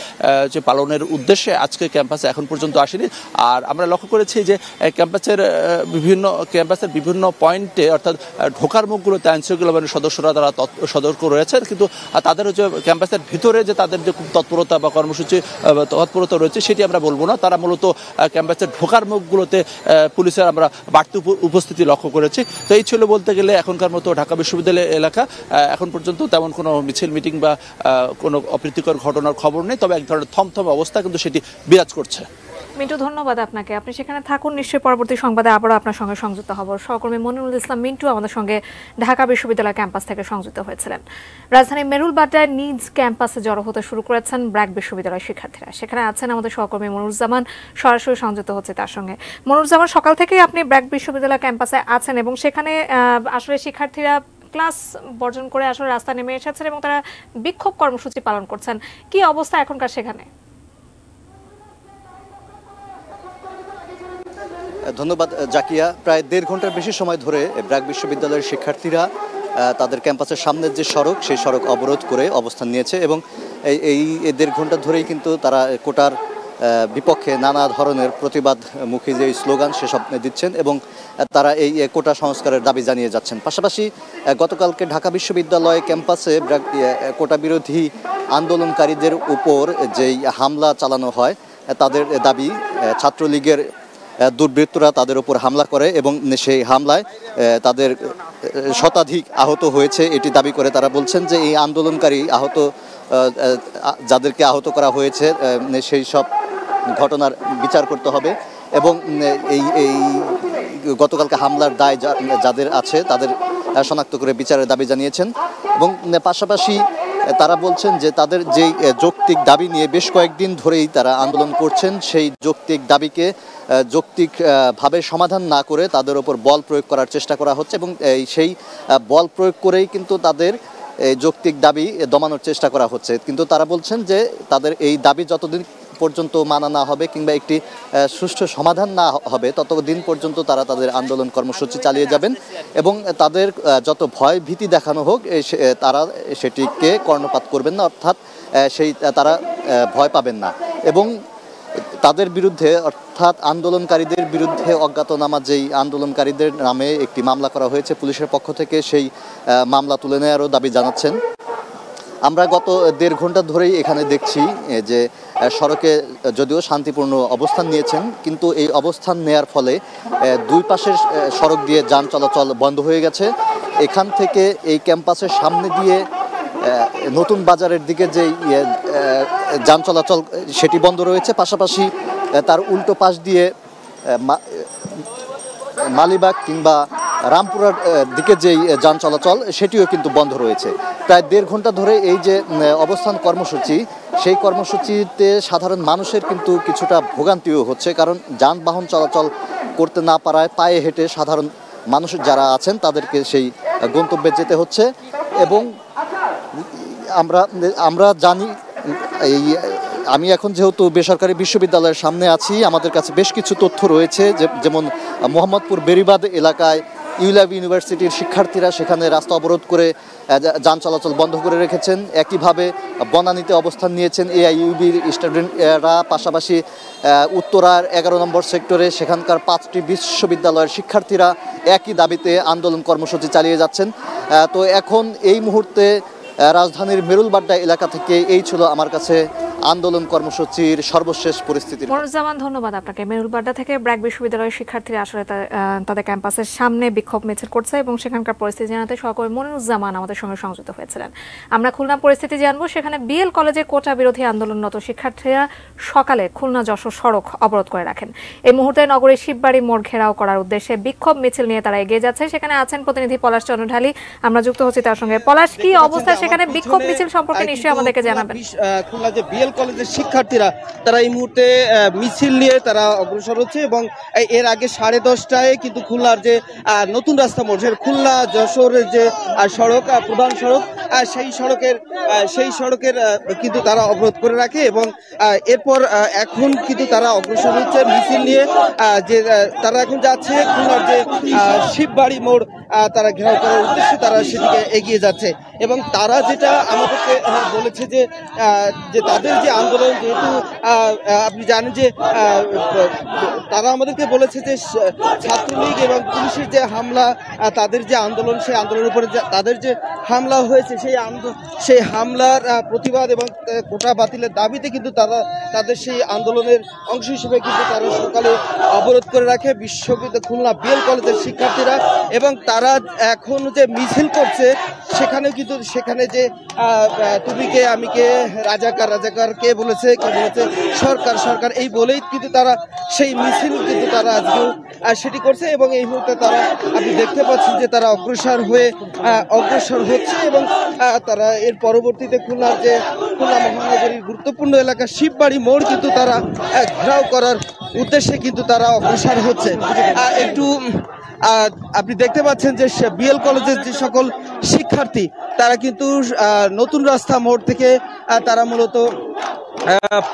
যে পালনের উদ্দেশ্যে আজকে ক্যাম্পাসে এখন পর্যন্ত আসেনি। আর আমরা লক্ষ্য করেছি যে ক্যাম্পাসের বিভিন্ন পয়েন্টে অর্থাৎ ঢোকার মুখগুলোতে আইনশৃঙ্খলা বাহিনীর সদস্যরা তারা সতর্ক রয়েছেন, কিন্তু তাদের যে ক্যাম্পাসের ভিতরে যে তাদের যে খুব তৎপরতা বা তৎপরতা রয়েছে সেটি আমরা বলবো না। তারা মূলত ক্যাম্পাসের ঢোকার মুখগুলোতে পুলিশের আমরা বাড়তি উপস্থিতি লক্ষ্য করেছি। তো এই ছিল বলতে গেলে এখনকার মতো ঢাকা বিশ্ববিদ্যালয় এলাকা। এখন পর্যন্ত তেমন কোনো মিছিল মিটিং বা কোনো অপ্রীতিকর ঘটনার খবর নেই, তবে এক ধরনের থমথমে অবস্থা কিন্তু সেটি বিরাজ করছে। মিন্টু, ধন্যবাদ আপনাকে। আপনি সেখানে থাকুন, নিশ্চয়ই পরবর্তী সংবাদে আবারও আপনার সঙ্গে সংযুক্ত হব। সহকর্মী মনিরুল ইসলাম মিন্টু আমাদের সঙ্গে ঢাকা বিশ্ববিদ্যালয় ক্যাম্পাস থেকে সংযুক্ত হয়েছিলেন। রাজধানীর মেরুলবাড্ডায় নিজ ক্যাম্পাসে জড়ো হতে শুরু করেছেন ব্র্যাক বিশ্ববিদ্যালয়ের শিক্ষার্থীরা। সেখানে আছেন আমাদের সহকর্মী মনিরুজ্জামান, সরাসরি সংযুক্ত হচ্ছে তার সঙ্গে। মনিরুজ্জামান, সকাল থেকেই আপনি ব্র্যাক বিশ্ববিদ্যালয় ক্যাম্পাসে আছেন এবং সেখানে আসলে শিক্ষার্থীরা ক্লাস বর্জন করে আসলে রাস্তা নেমে এসেছেন এবং তারা বিক্ষোভ কর্মসূচি পালন করছেন। কি অবস্থা এখনকার সেখানে? ধন্যবাদ জাকিয়া। প্রায় 1.5 ঘন্টার বেশি সময় ধরে ব্র্যাক বিশ্ববিদ্যালয়ের শিক্ষার্থীরা তাদের ক্যাম্পাসের সামনের যে সড়ক সেই সড়ক অবরোধ করে অবস্থান নিয়েছে এবং এই 1.5 ঘন্টা ধরেই কিন্তু তারা কোটার বিপক্ষে নানা ধরনের প্রতিবাদমুখী যে স্লোগান সেসব দিচ্ছেন এবং তারা এই কোটা সংস্কারের দাবি জানিয়ে যাচ্ছেন। পাশাপাশি গতকালকে ঢাকা বিশ্ববিদ্যালয় ক্যাম্পাসে কোটা বিরোধী আন্দোলনকারীদের উপর যেই হামলা চালানো হয় তাদের দাবি ছাত্রলীগের দুর্বৃত্তরা তাদের উপর হামলা করে এবং সেই হামলায় তাদের শতাধিক আহত হয়েছে এটি দাবি করে তারা বলছেন যে এই আন্দোলনকারী যাদেরকে আহত করা হয়েছে সেই সব ঘটনার বিচার করতে হবে এবং এই গতকালকে হামলার দায় যাদের আছে তাদের শনাক্ত করে বিচারের দাবি জানিয়েছেন এবং পাশাপাশি তারা বলছেন যে তাদের যেই যৌক্তিক দাবি নিয়ে বেশ কয়েকদিন ধরেই তারা আন্দোলন করছেন সেই যৌক্তিক দাবিকে যৌক্তিকভাবে সমাধান না করে তাদের ওপর বল প্রয়োগ করার চেষ্টা করা হচ্ছে এবং সেই বল প্রয়োগ করেই কিন্তু তাদের যৌক্তিক দাবি দমানোর চেষ্টা করা হচ্ছে। কিন্তু তারা বলছেন যে তাদের এই দাবি যতদিন পর্যন্ত মানা না হবে কিংবা একটি সুষ্ঠু সমাধান না হবে ততদিন পর্যন্ত তারা তাদের আন্দোলন কর্মসূচি চালিয়ে যাবেন এবং তাদের যত ভয় ভীতি দেখানো হোক তারা সেটিকে কর্ণপাত করবেন না, অর্থাৎ তারা ভয় পাবেন না এবং তাদের বিরুদ্ধে অর্থাৎ আন্দোলনকারীদের বিরুদ্ধে অজ্ঞাতনামা যেই আন্দোলনকারীদের নামে একটি মামলা করা হয়েছে পুলিশের পক্ষ থেকে সেই মামলা তুলে নেওয়ারও দাবি জানাচ্ছেন। আমরা গত 1.5 ঘন্টা ধরেই এখানে দেখছি যে সড়কে যদিও শান্তিপূর্ণ অবস্থান নিয়েছেন কিন্তু এই অবস্থান নেয়ার ফলে দুই পাশের সড়ক দিয়ে যান চলাচল বন্ধ হয়ে গেছে। এখান থেকে এই ক্যাম্পাসের সামনে দিয়ে নতুন বাজারের দিকে যে যান চলাচল সেটি বন্ধ রয়েছে, পাশাপাশি তার উল্টো পাশ দিয়ে মালিবাগ কিংবা রামপুরার দিকে যেই যান চলাচল সেটিও কিন্তু বন্ধ রয়েছে। প্রায় 1.5 ঘন্টা ধরে এই যে অবস্থান কর্মসূচি সেই কর্মসূচিতে সাধারণ মানুষের কিন্তু কিছুটা ভোগান্তিও হচ্ছে, কারণ যানবাহন চলাচল করতে না পারায় পায়ে হেঁটে সাধারণ মানুষ যারা আছেন তাদেরকে সেই গন্তব্যে যেতে হচ্ছে এবং আমরা জানি আমি এখন যেহেতু বেসরকারি বিশ্ববিদ্যালয়ের সামনে আছি আমাদের কাছে বেশ কিছু তথ্য রয়েছে যেমন মোহাম্মদপুর বেরিবাদ এলাকায় ইউল্যাব ইউনিভার্সিটির শিক্ষার্থীরা সেখানে রাস্তা অবরোধ করে যান চলাচল বন্ধ করে রেখেছেন। একইভাবে বনানীতে অবস্থান নিয়েছেন এআইইউবির স্টুডেন্টরা, পাশাপাশি উত্তরার 11 নম্বর সেক্টরে সেখানকার 5টি বিশ্ববিদ্যালয়ের শিক্ষার্থীরা একই দাবিতে আন্দোলন কর্মসূচি চালিয়ে যাচ্ছেন। তো এখন এই মুহূর্তে রাজধানীর মেরুলবাড্ডা এলাকা থেকে এই ছিল আমার কাছে আন্দোলন কর্মসূচির সর্বশেষ পরিস্থিতি। মনিরুজ্জামান, ধন্যবাদ আপনাকে। মেরুলবাড্ডা থেকে ব্র্যাক বিশ্ববিদ্যালয়ের শিক্ষার্থীরা আসলে তাদের ক্যাম্পাসের সামনে বিক্ষোভ মিছিল করছে এবং সেখানকার পরিস্থিতি জানাতে সহকর্মী মনিরুজ্জামান আমাদের সঙ্গে সংযুক্ত হয়েছিলেন। আমরা খুলনা পরিস্থিতি জানবো। সেখানে বিএল কলেজে কোটা বিরোধী আন্দোলনরত শিক্ষার্থীরা সকালে খুলনা যশোর সড়ক অবরোধ করে রাখেন। এই মুহূর্তে নগরীর শিববাড়ি মোড় ঘেরাও করার উদ্দেশ্যে বিক্ষোভ মিছিল নিয়ে তারা এগিয়ে যাচ্ছে। সেখানে আছেন প্রতিনিধি পলাশ চন্দ্র ঢালী, আমরা যুক্ত হচ্ছি তার সঙ্গে। পলাশ, কি অবস্থা সেখানে? বিক্ষোভ মিছিল সম্পর্কে নিশ্চয়ই আমাদেরকে জানাবেন। খুলনা যে বিএল কলেজের শিক্ষার্থীরা তারা এই মুহূর্তে মিছিল নিয়ে তারা অগ্রসর হচ্ছে এবং এর আগে 10:30টায় কিন্তু খুলনার যে নতুন রাস্তা মোড়, খুলনা যশোরের যে সড়ক, প্রধান সড়ক, সেই সড়কের কিন্তু তারা অবরোধ করে রাখে এবং এরপর এখন কিন্তু তারা অগ্রসর হচ্ছে মিছিল নিয়ে, যে তারা এখন যাচ্ছে খুলনার যে শিববাড়ি মোড় তারা ঘেরাও করার উদ্দেশ্যে তারা সেদিকে এগিয়ে যাচ্ছে। এবং তারা যেটা আমাদেরকে বলেছে যে তাদের যে আন্দোলন, যেহেতু আপনি জানেন যে তারা আমাদেরকে বলেছে যে ছাত্রলীগ এবং পুলিশের যে হামলা, তাদের যে আন্দোলন, সেই আন্দোলনের উপরে তাদের যে হামলা হয়েছে, সেই হামলার প্রতিবাদ এবং কোটা বাতিলের দাবিতে কিন্তু তারা তাদের সেই আন্দোলনের অংশ হিসেবে কিন্তু তারা সকালে অবরোধ করে রাখে বিশ্ববিদ্যালয় খুলনা বিএল কলেজের শিক্ষার্থীরা। এবং তারা এখন যে মিছিল করছে সেখানে যে তুমি কে আমি কে, রাজাকার কে বলেছে সরকার এই বলেই কিন্তু তারা সেই মিছিল কিন্তু তারা আজকেও সেটি করছে। এবং এই মুহূর্তে তারা আপনি দেখতে পাচ্ছেন যে তারা অগ্রসর হচ্ছে এবং তারা এর পরবর্তীতে খুলনা মহানগরীর গুরুত্বপূর্ণ এলাকা শিববাড়ি মোড় কিন্তু তারা ঘেরাও করার উদ্দেশ্যে কিন্তু তারা অগ্রসর হচ্ছে। আপনি দেখতে পাচ্ছেন যে বিএল কলেজের যে সকল শিক্ষার্থী তারা কিন্তু নতুন রাস্তা মোড় থেকে তারা মূলত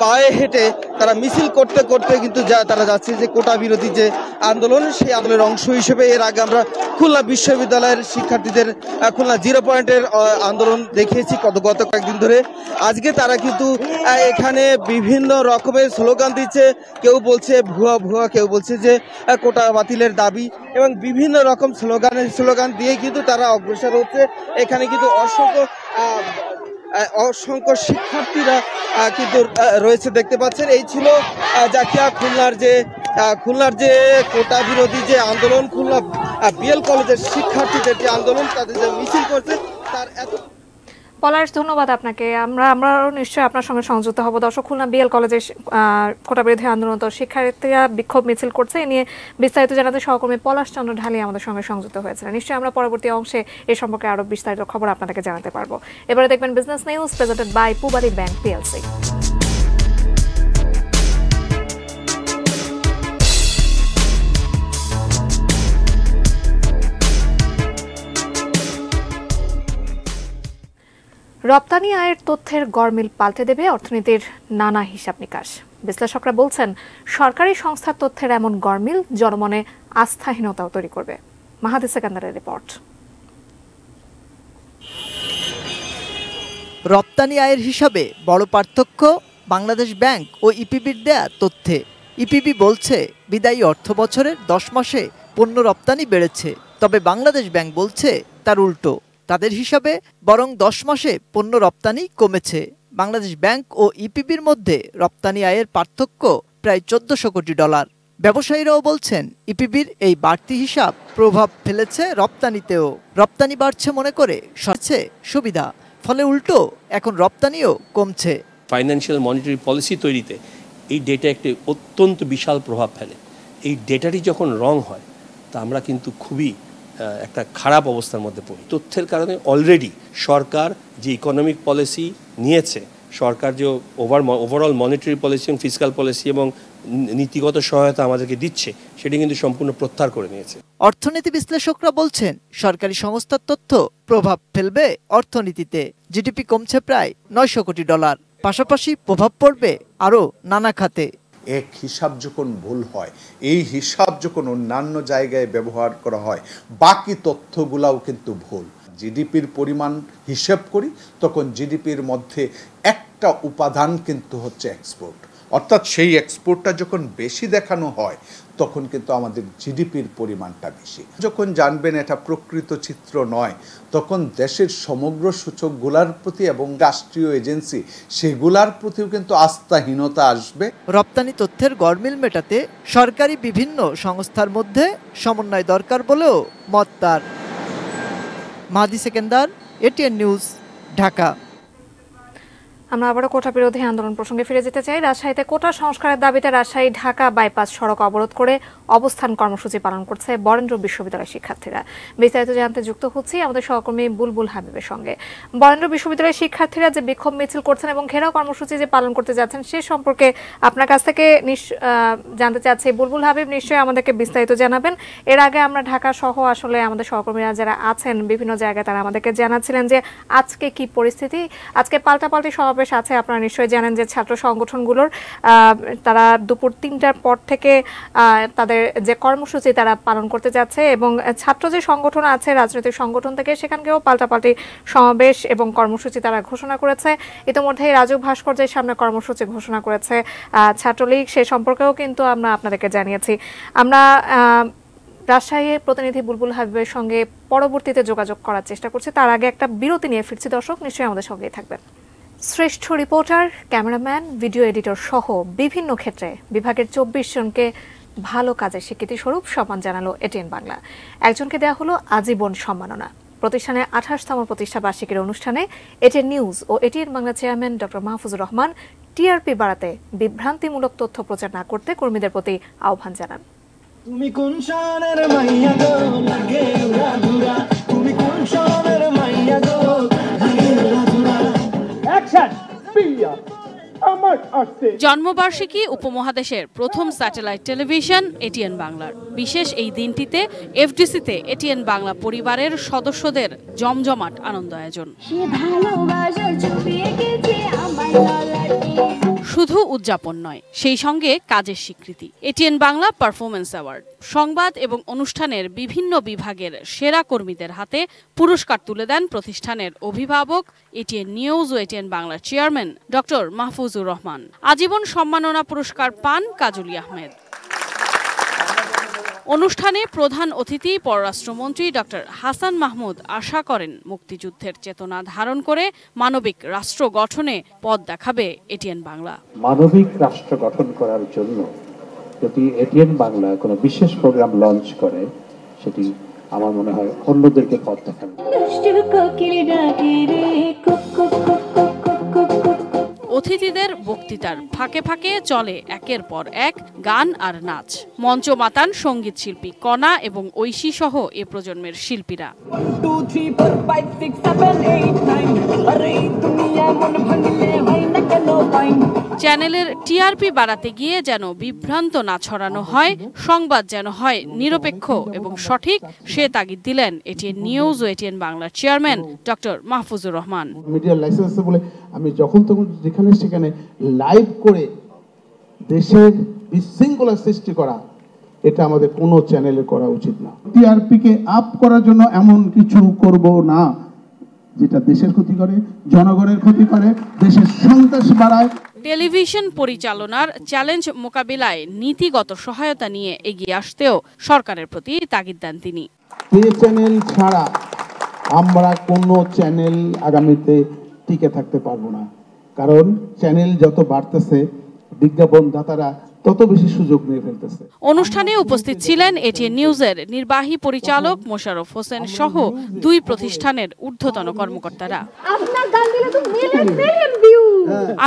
পায়ে হেঁটে তারা মিছিল করতে করতে কিন্তু তারা যাচ্ছে যে কোটা বিরোধী যে আন্দোলন, সেই আন্দোলনের অংশ হিসেবে এর আগে আমরা খুলনা বিশ্ববিদ্যালয়ের শিক্ষার্থীদের খুলনা 0 পয়েন্টের আন্দোলন দেখিয়েছি গত কয়েকদিন ধরে। আজকে তারা কিন্তু এখানে বিভিন্ন রকমের স্লোগান দিচ্ছে, কেউ বলছে ভুয়া, কেউ বলছে যে কোটা বাতিলের দাবি, এবং বিভিন্ন রকম স্লোগান দিয়ে কিন্তু তারা অগ্রসর হচ্ছে। এখানে কিন্তু অসংখ্য শিক্ষার্থীরা কিন্তু রয়েছে, দেখতে পাচ্ছেন। এই ছিল জাকিয়া খুলনার যে কোটা বিরোধী যে আন্দোলন, খুলনা বিএল কলেজের শিক্ষার্থীদের যে আন্দোলন, তাদের যে মিছিল করছে তার পলাশ, ধন্যবাদ আপনাকে। আমরাও নিশ্চয়ই আপনার সঙ্গে সংযুক্ত হব। দর্শক, খুলনা বিএল কলেজের কোটা বিরোধী আন্দোলনরত শিক্ষার্থীরা বিক্ষোভ মিছিল করছে, এ নিয়ে বিস্তারিত জানাতে সহকর্মী পলাশ চন্দ্র ঢালি আমাদের সঙ্গে সংযুক্ত হয়েছিলেন। নিশ্চয়ই আমরা পরবর্তী অংশে এ সম্পর্কে আরো বিস্তারিত খবর আপনাদেরকে জানাতে পারবো। এবারে দেখবেন business news presented by Pubali bank PLC. রপ্তানি আয়ের তথ্যের গরমিল পাল্টে দেবে অর্থনীতির নানা হিসাব নিকাশ। বিশ্লেষকরা বলছেন, সরকারি সংস্থার তথ্যের এমন গরমিল জনমনে আস্থাহীনতাও তৈরি করবে। মাহাদি সেকান্দারের রিপোর্ট। রপ্তানি আয়ের হিসাবে বড় পার্থক্য বাংলাদেশ ব্যাংক ও ইপিবির দেয়া তথ্যে। ইপিবি বলছে বিদায়ী অর্থ বছরের 10 মাসে পণ্য রপ্তানি বেড়েছে, তবে বাংলাদেশ ব্যাংক বলছে তার উল্টো। তাদের হিসাবে বরং 10 মাসে পণ্য রপ্তানি কমেছে। বাংলাদেশ ব্যাংক ও ইপিবির মধ্যে রপ্তানি আয়ের পার্থক্য প্রায় $1400 কোটি। ব্যবসায়ীরাও বলছেন ইপিবির এই বাড়তি হিসাব প্রভাব ফেলেছে রপ্তানিতেও। রপ্তানি বাড়ছে মনে করে সরছে সুবিধা, ফলে উল্টো এখন রপ্তানিও কমছে। ফাইন্যান্সিয়াল মনিটারি পলিসি তৈরিতে এই ডেটা একটি অত্যন্ত বিশাল প্রভাব ফেলে। এই ডেটাটি যখন রং হয় তা আমরা কিন্তু খুবই একটা খারাপ অবস্থার মধ্যে পড়ি। তথ্যের কারণে অলরেডি সরকার যে ইকোনমিক পলিসি নিয়েছে, সরকার যে ওভারঅল মনিটারি পলিসি এবং ফিসকাল পলিসি এবং নীতিগত সহায়তা আমাদেরকে দিচ্ছে, সেটি কিন্তু সম্পূর্ণ প্রত্যাহার করে নিয়েছে। অর্থনীতি বিশ্লেষকরা বলছেন সরকারি সংস্থার তথ্য প্রভাব ফেলবে অর্থনীতিতে। জিডিপি কমছে প্রায় $900 কোটি, পাশাপাশি প্রভাব পড়বে আরও নানা খাতে। এক হিসাব যখন ভুল হয়, এই হিসাব যখন অন্যান্য জায়গায় ব্যবহার করা হয়, বাকি তথ্যগুলাও কিন্তু ভুল। জিডিপির পরিমাণ হিসাব করি, তখন জিডিপির মধ্যে একটা উপাদান কিন্তু হচ্ছে এক্সপোর্ট, অর্থাৎ সেই এক্সপোর্টটা যখন বেশি দেখানো হয় তখন কিন্তু আমাদের জিডিপির পরিমাণটা বেশি। যখন জানবেন এটা প্রকৃত চিত্র নয়, তখন দেশের সমগ্র সূচকগুলোর প্রতি এবং রাষ্ট্রীয় এজেন্সি সেগুলার প্রতিও কিন্তু আস্থাহীনতা আসবে। রপ্তানি তথ্যের গরমিল মেটাতে সরকারি বিভিন্ন সংস্থার মধ্যে সমন্বয় দরকার বলেও মত তার। মাহাদি সেকেন্দার, এটিএন নিউজ, ঢাকা। আমরা আবারও কোটা বিরোধী আন্দোলন প্রসঙ্গে ফিরে যেতে চাই। রাজশাহীতে কোটা সংস্কারের দাবিতে রাজশাহী ঢাকা বাইপাস সড়ক অবরোধ করে অবস্থান কর্মসূচি পালন করছে বরেন্দ্র বিশ্ববিদ্যালয়ের শিক্ষার্থীরা। বিস্তারিত জানতে যুক্ত হচ্ছি আমাদের সহকর্মী বুলবুল হাবিবের সঙ্গে। বরেন্দ্র বিশ্ববিদ্যালয়ের শিক্ষার্থীরা যে বিক্ষোভ মিছিল করছেন এবং ঘেরাও কর্মসূচি যে পালন করতে যাচ্ছেন সে সম্পর্কে আপনার কাছ থেকে জানতে চাচ্ছি। বুলবুল হাবিব নিশ্চয়ই আমাদেরকে বিস্তারিত জানাবেন। এর আগে আমরা ঢাকা সহ আসলে আমাদের সহকর্মীরা যারা আছেন বিভিন্ন জায়গায় তারা আমাদেরকে জানাচ্ছিলেন যে আজকে কি পরিস্থিতি। আজকে পাল্টাপাল্টি সমাবেশ আছে, আপনারা নিশ্চয়ই জানেন যে ছাত্র সংগঠনগুলোর তারা দুপুর ৩টার পর থেকে তাদের যে কর্মসূচি তারা পালন করতে যাচ্ছে এবং ছাত্র যে সংগঠন আছে রাজনৈতিক সংগঠন থেকে সেখানকেও পাল্টাপাল্টি সমাবেশ এবং কর্মসূচি তারা ঘোষণা করেছে। ইতিমধ্যে রাজু ভাস্কর্যের সামনে কর্মসূচি ঘোষণা করেছে ছাত্রলীগ, সে সম্পর্কেও কিন্তু আমরা আপনাদেরকে জানিয়েছি। আমরা রাজশাহীর প্রতিনিধি বুলবুল হাবিবের সঙ্গে পরবর্তীতে যোগাযোগ করার চেষ্টা করছি। তার আগে একটা বিরতি নিয়ে ফিরছি। দর্শক নিশ্চয়ই আমাদের সঙ্গেই থাকবেন। শ্রেষ্ঠ রিপোর্টার, ক্যামেরাম্যান, ভিডিও এডিটর সহ বিভিন্ন ক্ষেত্রে বিভাগের ২৪ জনকে ভালো কাজের স্বীকৃতি স্বরূপ সম্মান জানালো এটিএন বাংলা। একজনকে দেওয়া হলো আজীবন সম্মাননা। প্রতিষ্ঠানের ২৮তম প্রতিষ্ঠা বার্ষিকীর অনুষ্ঠানে এটিএন নিউজ ও ATN Bangla chairman doctor Mahfuzur Rahman TRP বাড়াতে বিভ্রান্তিমূলক তথ্য প্রচার না করতে কর্মীদের প্রতি আহ্বান জানান। তুমি কোন শহরের মাইয়া গো লাগে উড়াধুরা, তুমি কোন শহরের মাইয়া গো লাগে উড়াধুরা। অ্যাকশন বিয়া আমার আসছে। জন্মবার্ষিকী উপমহাদেশের প্রথম স্যাটেলাইট টেলিভিশন এটিএন বাংলার। বিশেষ এই দিনটিতে এফডিসিতে এটিএন বাংলা পরিবারের সদস্যদের জমজমাট আনন্দ আয়োজন। শুধু উদযাপন নয়, সেই সঙ্গে কাজের স্বীকৃতি। ATN Bangla performance award. সংবাদ এবং অনুষ্ঠানের বিভিন্ন বিভাগের সেরা কর্মীদের হাতে পুরস্কার তুলে দেন প্রতিষ্ঠানের অভিভাবক এটিএন নিউজ ও এটিএন বাংলার চেয়ারম্যান ডক্টর মাহফুজুর রহমান। আজীবন সম্মাননা পুরস্কার পান কাজলী আহমেদ। অনুষ্ঠানে প্রধান অতিথি পররাষ্ট্রমন্ত্রী ডক্টর হাসান মাহমুদ আশা করেন মুক্তিযুদ্ধের চেতনা ধারণ করে মানবিক রাষ্ট্র গঠনে পথ দেখাবে এটিএন বাংলা। মানবিক রাষ্ট্র গঠন করার জন্য যদি এটিএন বাংলা কোনো বিশেষ প্রোগ্রাম লঞ্চ করে সেটি আমার মনে হয় অন্যদেরকে পথ দেখাবে। অতিথিদের বক্তৃতার ফাঁকে ফাঁকে চলে একের পর এক গান আর নাচ। মঞ্চ মাতান সঙ্গীত শিল্পী কণা এবং ঐশী সহ এ প্রজন্মের শিল্পীরা। চ্যানেলের টিআরপি বাড়াতে গিয়ে যেন বিভ্রান্ত না ছড়ানো হয়, সংবাদ যেন হয় নিরপেক্ষ এবং সঠিক, সে তাগিদ দিলেন এটিএন নিউজ ও এটিএন বাংলার চেয়ারম্যান ডক্টর মাহফুজুর রহমান। মিডিয়ার লাইসেন্স বলে আমি যখন তখন যেখানে সেখানে লাইভ করে দেশের বিশৃঙ্খলা সৃষ্টি করা, এটা আমাদের কোনো চ্যানেলে করা উচিত না। টিআরপি কে আপ করার জন্য এমন কিছু করব না যেটা দেশের ক্ষতি করে, জনগণের ক্ষতি করে, দেশের সন্ত্রাস বাড়ায়। টেলিভিশন পরিচালনার চ্যালেঞ্জ মোকাবিলায় নীতিগত সহায়তা নিয়ে এগিয়ে আসতেও সরকারের প্রতি তাগিদ দেন তিনি। পে চ্যানেল ছাড়া আমরা কোনো চ্যানেল আগামীতে টিকে থাকতে পারবো না, কারণ চ্যানেল যত বাড়তেছে বিজ্ঞাপনদাতারা তত বেশি সুযোগ নিয়ে ফেলতেছে। অনুষ্ঠানে উপস্থিত ছিলেন এটিএন নিউজের নির্বাহী পরিচালক মোশাররফ হোসেন সহ দুই প্রতিষ্ঠানের ঊর্ধ্বতন কর্মকর্তারা।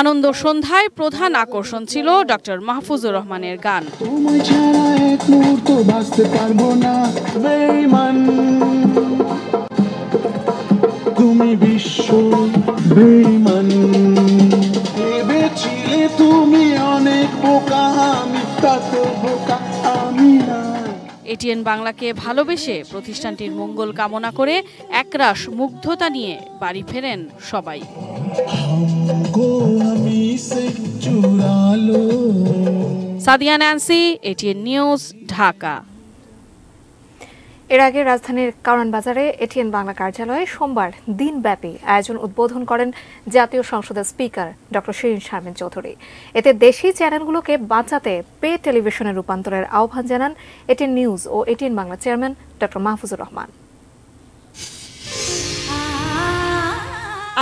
আনন্দ সন্ধ্যায় প্রধান আকর্ষণ ছিল ডক্টর মাহফুজুর রহমানের গান। তুমি বিশ্ব বেঈমান, ভেবেছিলে তুমি অনেক বোকা, আমি তত বোকা আমি না। এটিএন বাংলাকে ভালোবেসে প্রতিষ্ঠানটির মঙ্গল কামনা করে একরাশ মুগ্ধতা নিয়ে বাড়ি ফেরেন সবাই। Sadia Nancy, ATN news, Dhaka. এর আগে রাজধানীর কারওয়ান বাজারে এটিএন বাংলা কার্যালয়ে সোমবার দিনব্যাপী আয়োজন উদ্বোধন করেন জাতীয় সংসদের স্পিকার ডক্টর শিরিন শারমিন চৌধুরী। এতে দেশি চ্যানেলগুলোকে বাঁচাতে পে টেলিভিশনে রূপান্তরের আহ্বান জানান এটিএন নিউজ ও ATN Bangla chairman doctor Mahfuzur Rahman.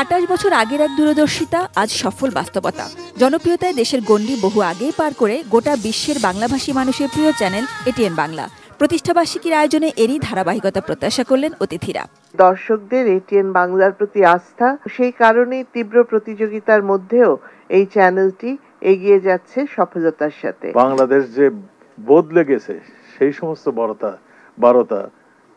28 বছর আগের এক দূরদর্শিতা আজ সফল বাস্তবতা। জনপ্রিয়তায় দেশের গণ্ডি বহু আগেই পার করে গোটা বিশ্বের বাংলাভাষী মানুষের প্রিয় চ্যানেল এটিএন বাংলা। প্রতিষ্ঠাবার্ষিকীর আয়োজনে এরই ধারাবাহিকতা প্রত্যাশা করলেন অতিথিরা। দর্শকদের এটিএন বাংলার প্রতি আস্থা, সেই কারণেই তীব্র প্রতিযোগিতার মধ্যেও এই চ্যানেলটি এগিয়ে যাচ্ছে সফলতার সাথে। বাংলাদেশ যে বদলে গেছে সেই সমস্ত বারতা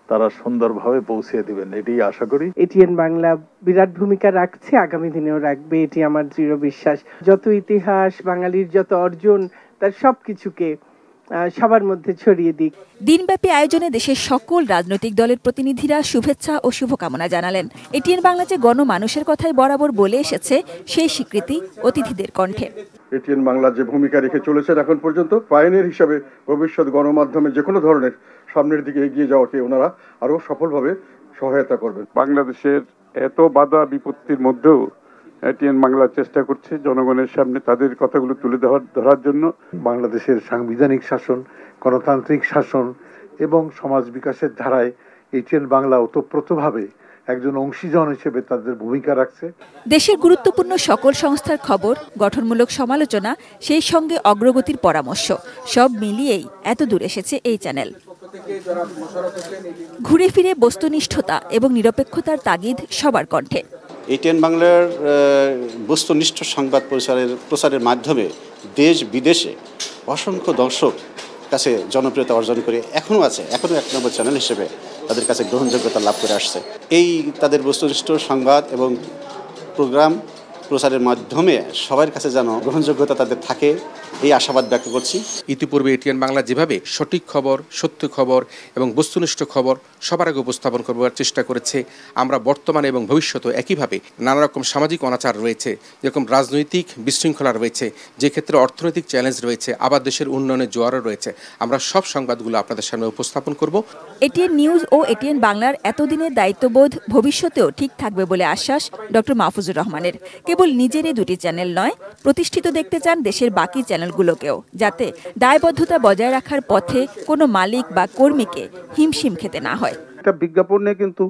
তারা সুন্দরভাবে পৌঁছে দিবেন, এটি আশা করি। এটিএন বাংলা বিরাট ভূমিকা রাখছে, আগামী দিনেও রাখবে, এটি আমার দৃঢ় বিশ্বাস। যত ইতিহাস, বাঙালির যত অর্জন, তার সবকিছুকে সবার মধ্যে ছড়িয়ে দিক। দিনব্যাপী আয়োজনে দেশের সকল রাজনৈতিক দলের প্রতিনিধিরা শুভেচ্ছা ও শুভকামনা জানালেন। এটিএন বাংলা যে গণমানুষের কথাই বরাবর বলে এসেছে, সেই স্বীকৃতি অতিথিদের কণ্ঠে। এটিএন বাংলা যে ভূমিকা রেখে চলেছেন এখন পর্যন্ত, পাইনিয়ার হিসাবে ভবিষ্যৎ গণমাধ্যমে যে কোনো ধরনের সামনের দিকে এগিয়ে যাওয়াকে ওনারা আরো সফলভাবে সহায়তা করবেন। বাংলাদেশের এত বাধা বিপত্তির মধ্যেও এটিএন বাংলা চেষ্টা করছে জনগণের সামনে তাদের কথাগুলো তুলে ধরার জন্য। বাংলাদেশের সাংবিধানিক শাসন, গণতান্ত্রিক শাসন এবং সমাজ বিকাশের ধারায় এটিএন বাংলা ওতপ্রোতভাবে একজন অংশীজন হিসেবে তাদের ভূমিকা রাখছে। দেশের গুরুত্বপূর্ণ সকল সংস্থার খবর, গঠনমূলক সমালোচনা, সেই সঙ্গে অগ্রগতির পরামর্শ, সব মিলিয়েই এত দূর এসেছে এই চ্যানেল। ঘুরে ফিরে বস্তুনিষ্ঠতা এবং নিরপেক্ষতার তাগিদ সবার কণ্ঠে। এটিএন বাংলার বস্তুনিষ্ঠ সংবাদ প্রচারের মাধ্যমে দেশ বিদেশে অসংখ্য দর্শক কাছে জনপ্রিয়তা অর্জন করে এখনও এক নম্বর চ্যানেল হিসেবে তাদের কাছে গ্রহণযোগ্যতা লাভ করে আসছে। এই তাদের বস্তুনিষ্ঠ সংবাদ এবং প্রোগ্রাম প্রচারের মাধ্যমে সবার কাছে যেন গ্রহণযোগ্যতা তাদের থাকে, এই আশাবাদ ব্যক্ত করছি। ইতিপূর্বে এটিএন বাংলা যেভাবে সঠিক খবর, সত্য খবর এবং বস্তুনিষ্ঠ খবর সবার আগে উপস্থাপন করবার চেষ্টা করেছে, আমরা বর্তমানে এবং ভবিষ্যতে একইভাবে নানা রকম সামাজিক অনাচার রয়েছে, যেরকম রাজনৈতিক বিশৃঙ্খলা রয়েছে, যে ক্ষেত্রে অর্থনৈতিক চ্যালেঞ্জ রয়েছে, আবার দেশের উন্নয়নের জোয়ারও রয়েছে, আমরা সব সংবাদগুলো আপনাদের সামনে উপস্থাপন করব। এটিএন নিউজ ও এটিএন বাংলার এতদিনের দায়িত্ববোধ ভবিষ্যতেও ঠিক থাকবে বলে আশ্বাস ডক্টর মাহফুজুর রহমানের। কেবল নিজেরই দুটি চ্যানেল নয়, প্রতিষ্ঠিত দেখতে চান দেশের বাকি চ্যানেলগুলোকেও, যাতে দায়বদ্ধতা বজায় রাখার পথে কোনো মালিক বা কর্মীকে হিমশিম খেতে না হয়। একটা বিজ্ঞাপনে কিন্তু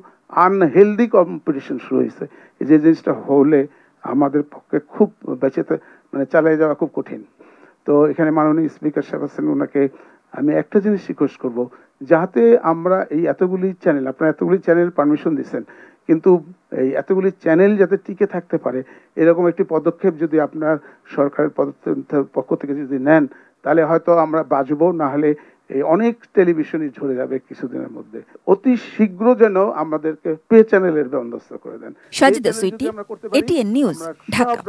আনহেলদি কম্পিটিশন শুরু হয়েছে, যে জিনিসটা হলে আমাদের পক্ষে খুব বেঁচে চালিয়ে যাওয়া খুব কঠিন। তো এখানে মাননীয় স্পিকার সাহেব আছেন, ওনাকে আমি একটা জিনিস রিকোয়েস্ট করব, যাতে আমরা এই এতগুলি চ্যানেল, আপনারা এতগুলি চ্যানেল পারমিশন দিচ্ছেন, কিন্তু এই এতগুলি চ্যানেল যাতে টিকে থাকতে পারে, এরকম একটি পদক্ষেপ যদি আপনার সরকারের পক্ষ থেকে যদি নেন, তাহলে হয়তো আমরা বাঁচবো, না হলে এই অনেক টেলিভিশনই ঝরে যাবে কিছুদিনের মধ্যে। অতি শীঘ্র যেন আমাদেরকে পে চ্যানেলের বন্দোবস্ত করে দেন। Sajida Sweety, ATN news, Dhaka.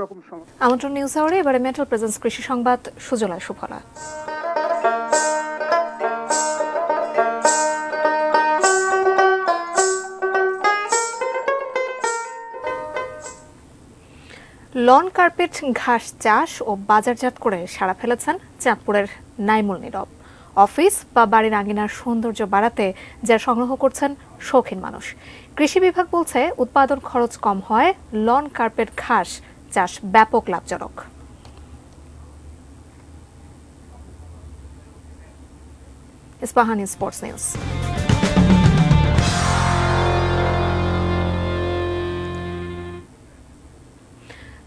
আমন্ত্রণ নিউজ আওয়ারে এবারে মেট্রো প্রেজেন্স কৃষি সংবাদ, সুজলা সুফলা। লন কার্পেট ঘাস চাষ ও বাজারজাত করে সাড়া ফেলেছেন চাঁদপুরের নাইমুল নীরব। অফিস বা বাড়ির আঙিনার সৌন্দর্য বাড়াতে যা সংগ্রহ করছেন শৌখিন মানুষ। কৃষি বিভাগ বলছে উৎপাদন খরচ কম হয়, লন কার্পেট ঘাস চাষ ব্যাপক লাভজনক। Ispahani sports news.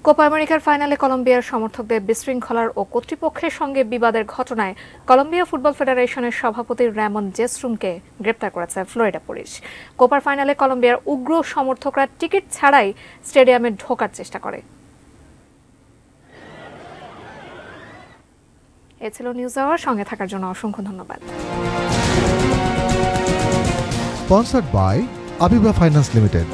কোপা আমেরিকার ফাইনালে কলম্বিয়ার সমর্থকদের বিশৃঙ্খলার ও কর্তৃপক্ষের সঙ্গে বিবাদের ঘটনায় কলম্বিয়া ফুটবল ফেডারেশনের সভাপতি র্যামন জেসরুমকে গ্রেপ্তার করেছে ফ্লোরিডা পুলিশ। কোপার ফাইনালে কলম্বিয়ার উগ্র সমর্থকরা টিকিট ছাড়াই স্টেডিয়ামে ঢোকার চেষ্টা করে। এ ছিল নিউজ আওয়ার, সঙ্গে থাকার জন্য অসংখ্য ধন্যবাদ। Sponsored by Abiba finance limited.